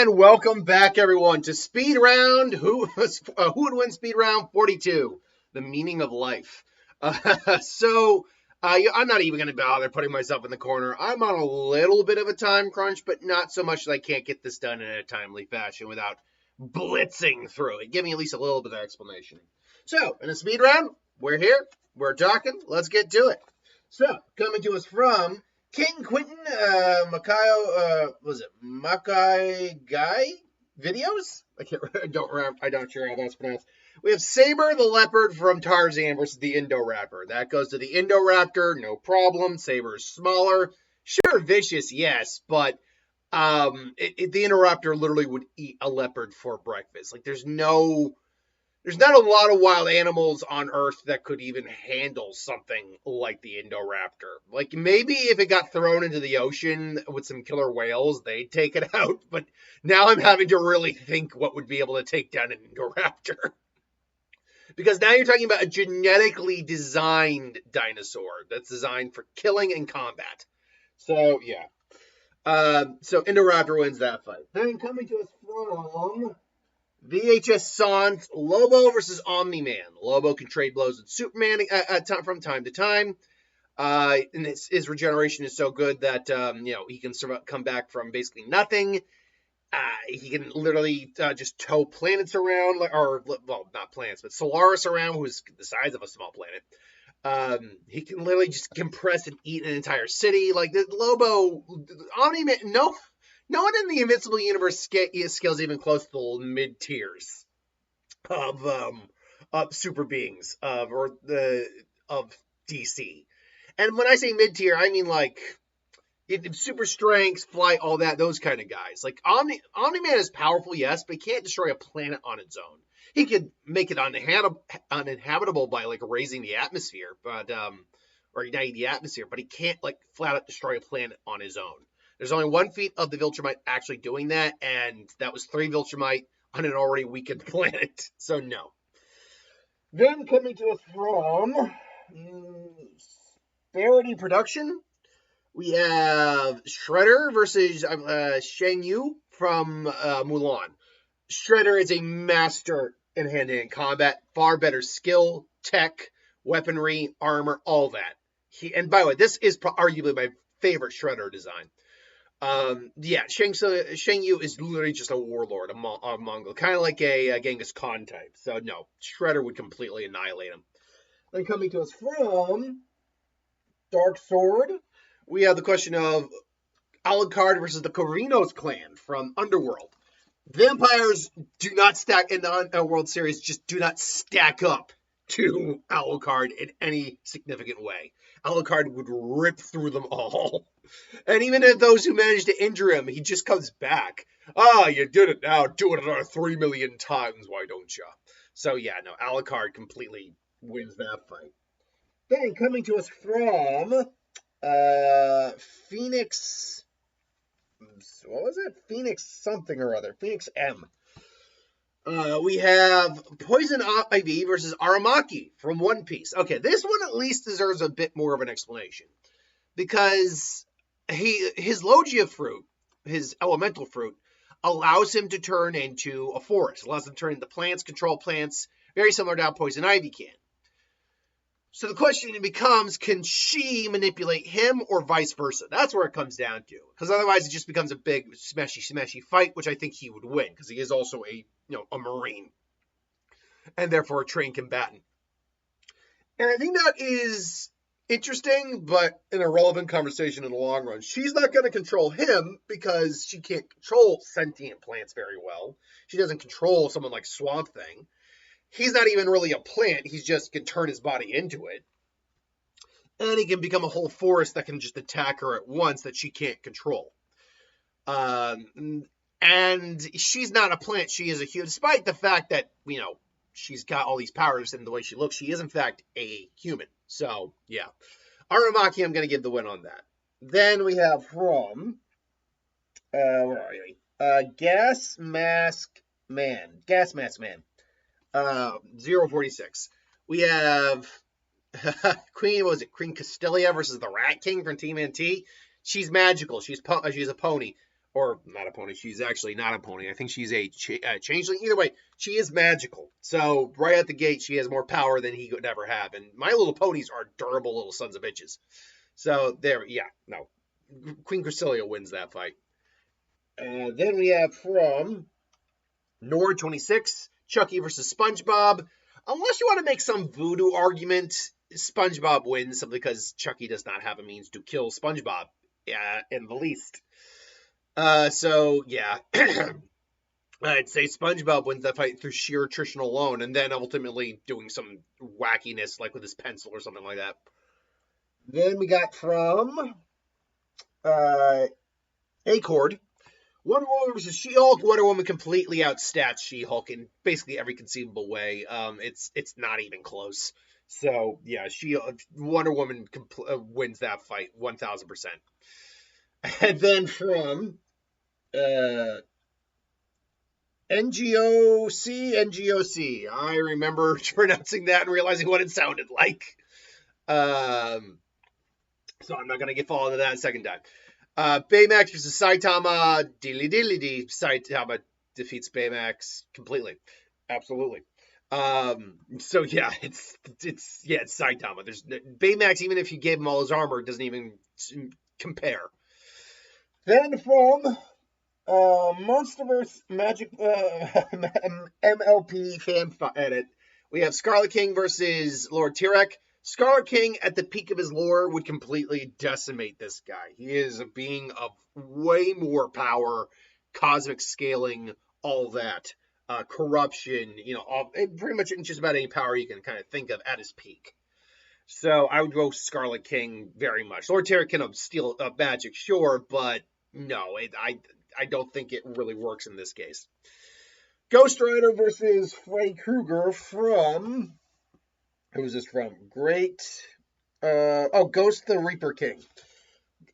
And welcome back, everyone, to Speed Round. Who would win Speed Round 42? The meaning of life. I'm not even going to bother putting myself in the corner. I'm on a little bit of a time crunch, but not so much that I can't get this done in a timely fashion without blitzing through it. Give me at least a little bit of explanation. So, in a Speed Round, we're here. We're talking. Let's get to it. So, coming to us from King Quentin Makai Guy videos? I don't sure how that's pronounced. We have Saber the Leopard from Tarzan versus the Indoraptor. That goes to the Indoraptor, no problem. Saber is smaller. Sure, vicious, yes, but the Indoraptor literally would eat a leopard for breakfast. There's not a lot of wild animals on Earth that could even handle something like the Indoraptor. Maybe if it got thrown into the ocean with some killer whales, they'd take it out. But now I'm having to really think what would be able to take down an Indoraptor. Because now you're talking about a genetically designed dinosaur that's designed for killing and combat. So, yeah. So Indoraptor wins that fight. Then coming to us from VHS Sans, Lobo versus Omni-Man. Lobo can trade blows with Superman from time to time. And his regeneration is so good that he can come back from basically nothing. He can literally just tow planets around, not planets, but Solaris around, who's the size of a small planet. He can literally just compress and eat an entire city. The Lobo, Omni-Man, no one in the Invincible Universe scales even close to the mid tiers of super beings of DC. And when I say mid tier, I mean super strength, flight, all that, those kind of guys. Omni-Man is powerful, yes, but he can't destroy a planet on its own. He could make it uninhabitable by raising the atmosphere, or igniting the atmosphere, but he can't flat out destroy a planet on his own. There's only one feat of the Viltrumite actually doing that, and that was 3 Viltrumite on an already weakened planet. So, no. Then coming to us from Sparity Production, we have Shredder versus Shang Yu from Mulan. Shredder is a master in hand-to-hand combat, far better skill, tech, weaponry, armor, all that. And by the way, this is arguably my favorite Shredder design. Shang Yu is literally just a warlord, a Mongol, kind of like a Genghis Khan type. So no, Shredder would completely annihilate him. Then coming to us from Dark Sword, we have the question of Alucard versus the Corvinos clan from Underworld. Vampires do not stack in the World Series, just do not stack up to Alucard in any significant way. Alucard would rip through them all. And even if those who manage to injure him, he just comes back. You did it now. Do it another 3 million times. Why don't you? So, yeah, no, Alucard completely wins that fight. Then coming to us from Phoenix. What was it? Phoenix something or other. Phoenix M. We have Poison Ivy versus Aramaki from One Piece. Okay, this one at least deserves a bit more of an explanation. Because his Logia fruit, his elemental fruit, allows him to turn into a forest. Allows him to turn into plants, control plants, very similar to how Poison Ivy can. So the question becomes, can she manipulate him or vice versa? That's where it comes down to. Because otherwise it just becomes a big smashy fight, which I think he would win. Because he is also a Marine. And therefore a trained combatant. And I think that is interesting, but an irrelevant conversation in the long run. She's not going to control him because she can't control sentient plants very well. She doesn't control someone like Swamp Thing. He's not even really a plant. He just can turn his body into it. And he can become a whole forest that can just attack her at once that she can't control. And she's not a plant. She is a human. Despite the fact that, she's got all these powers and the way she looks, she is, in fact, a human. So, yeah. Aramaki, I'm going to give the win on that. Then we have from, where are you? Gas Mask Man. 046. We have Queen Castelia versus the Rat King from Team NT. She's magical. She's a pony. Or not a pony. She's actually not a pony. I think she's a changeling. Either way, she is magical. So right at the gate, she has more power than he could ever have. And My Little Ponies are durable little sons of bitches. So there, yeah, no. Queen Cresselia wins that fight. Then we have from Nord 26, Chucky versus SpongeBob. Unless you want to make some voodoo argument, SpongeBob wins simply because Chucky does not have a means to kill SpongeBob in the least. So yeah, I'd say SpongeBob wins that fight through sheer attrition alone, and then ultimately doing some wackiness like with his pencil or something like that. Then we got from Acord, Wonder Woman versus She-Hulk. Wonder Woman completely outstats She-Hulk in basically every conceivable way. It's not even close. So yeah, Wonder Woman wins that fight 1,000%. And then from NGOC. I remember pronouncing that and realizing what it sounded like. So I'm not going to get fall into that a second time. Baymax versus Saitama. Dilly. Saitama defeats Baymax completely. Absolutely. So yeah, it's Saitama. There's Baymax, even if you gave him all his armor, doesn't even compare. Then from Monsterverse Magic MLP fan edit, we have Scarlet King versus Lord Tyrek. Scarlet King, at the peak of his lore, would completely decimate this guy. He is a being of way more power, cosmic scaling, all that. Corruption, pretty much just about any power you can kind of think of at his peak. So I would go Scarlet King very much. Lord Tyrek can steal magic, sure, but no, I don't think it really works in this case. Ghost Rider versus Freddy Krueger from... Who is this from? Ghost the Reaper King.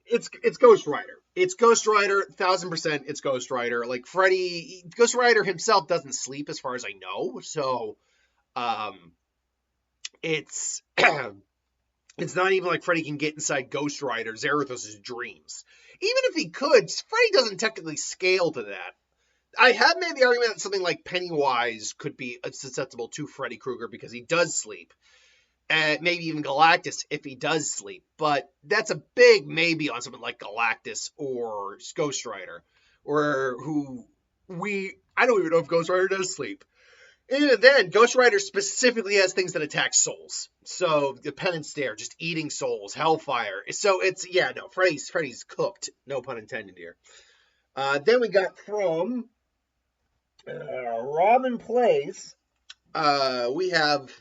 It's Ghost Rider. It's Ghost Rider, 1,000%. It's Ghost Rider. Like Freddy, Ghost Rider himself doesn't sleep, as far as I know. So, it's it's not even like Freddy can get inside Ghost Rider, Zarathos' dreams. Even if he could, Freddy doesn't technically scale to that. I have made the argument that something like Pennywise could be susceptible to Freddy Krueger because he does sleep. And maybe even Galactus if he does sleep. But that's a big maybe on something like Galactus or Ghost Rider. I don't even know if Ghost Rider does sleep. Even then, Ghost Rider specifically has things that attack souls. So the penance there, just eating souls, hellfire. So Freddy's cooked. No pun intended here. Then we got from Robin Plays. We have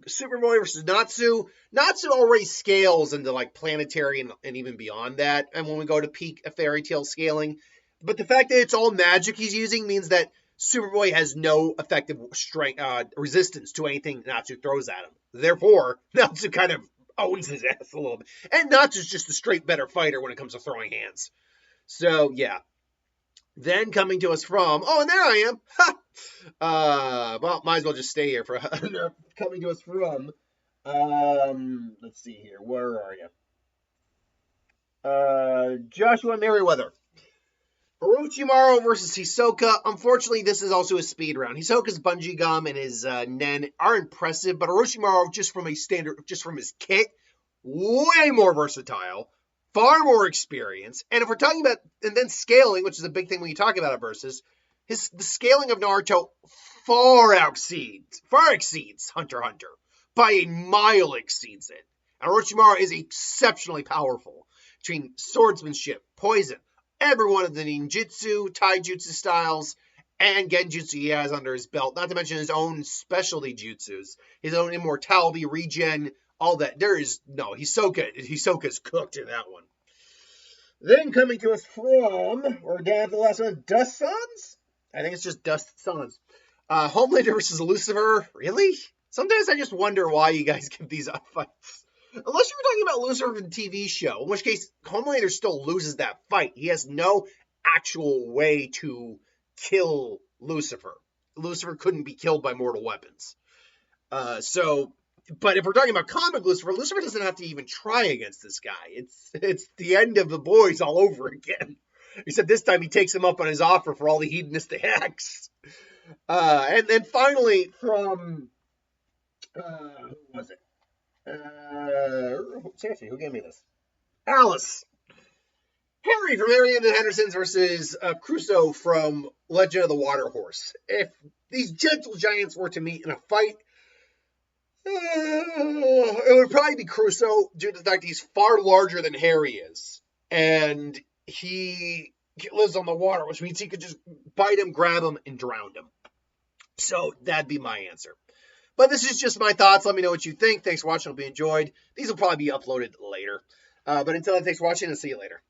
Superboy versus Natsu. Natsu already scales into like planetary and even beyond that. And when we go to peak fairy tale scaling, but the fact that it's all magic he's using means that Superboy has no effective resistance to anything Natsu throws at him. Therefore, Natsu kind of owns his ass a little bit. And Natsu's just a straight better fighter when it comes to throwing hands. So, yeah. Then coming to us from... Oh, and there I am! Well, might as well just stay here for... coming to us from... let's see here. Where are you? Joshua Merriweather. Orochimaru versus Hisoka. Unfortunately, this is also a speed round. Hisoka's bungee gum and his Nen are impressive, but Orochimaru, just from his kit, way more versatile, far more experience. And if we're talking about, and then scaling, which is a big thing when you talk about it versus, the scaling of Naruto far exceeds Hunter x Hunter. By a mile exceeds it. And Orochimaru is exceptionally powerful between swordsmanship, poison, every one of the ninjutsu, taijutsu styles, and genjutsu he has under his belt, not to mention his own specialty jutsus, his own immortality, regen, all that. Hisoka's cooked in that one. Then coming to us from, we're down to the last one, Dust Sons? I think it's just Dust Sons. Homelander versus Lucifer. Really? Sometimes I just wonder why you guys give these up fights. Unless you were talking about Lucifer from the TV show, in which case Homelander still loses that fight. He has no actual way to kill Lucifer. Lucifer couldn't be killed by mortal weapons. But if we're talking about comic Lucifer doesn't have to even try against this guy. It's the end of the boys all over again. Except this time he takes him up on his offer for all the hedonistic acts. And then finally from who was it? Seriously, who gave me this? Alice. Harry from Harry and the Hendersons versus Crusoe from Legend of the Water Horse. If these gentle giants were to meet in a fight, it would probably be Crusoe due to the fact he's far larger than Harry is. And he lives on the water, which means he could just bite him, grab him, and drown him. So that'd be my answer. But this is just my thoughts. Let me know what you think. Thanks for watching. Hope you enjoyed. These will probably be uploaded later. But until then, thanks for watching, and see you later.